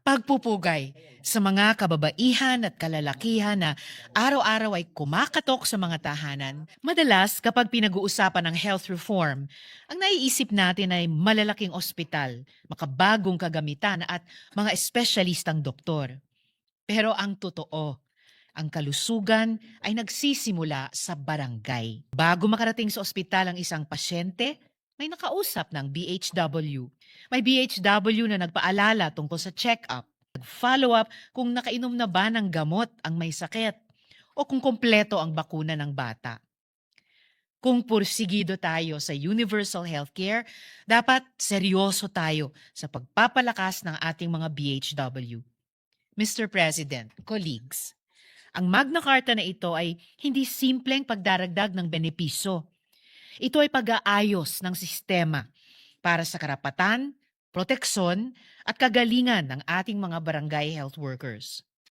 Pagpupugay sa mga kababaihan at kalalakihan na araw-araw ay kumakatok sa mga tahanan. Madalas kapag pinag-uusapan ng health reform, ang naiisip natin ay malalaking ospital, makabagong kagamitan at mga espesyalistang doktor. Pero ang totoo, ang kalusugan ay nagsisimula sa barangay. Bago makarating sa ospital ang isang pasyente, may nakausap ng BHW. May BHW na nagpaalala tungkol sa check-up, nag-follow up kung nakainom na ba ng gamot ang may sakit o kung kompleto ang bakuna ng bata. Kung pursigido tayo sa universal healthcare, dapat seryoso tayo sa pagpapalakas ng ating mga BHW. Mr. President, colleagues, ang Magna Carta na ito ay hindi simpleng pagdaragdag ng benepisyo. Ito ay pag-aayos ng sistema para sa karapatan, proteksyon at kagalingan ng ating mga barangay health workers.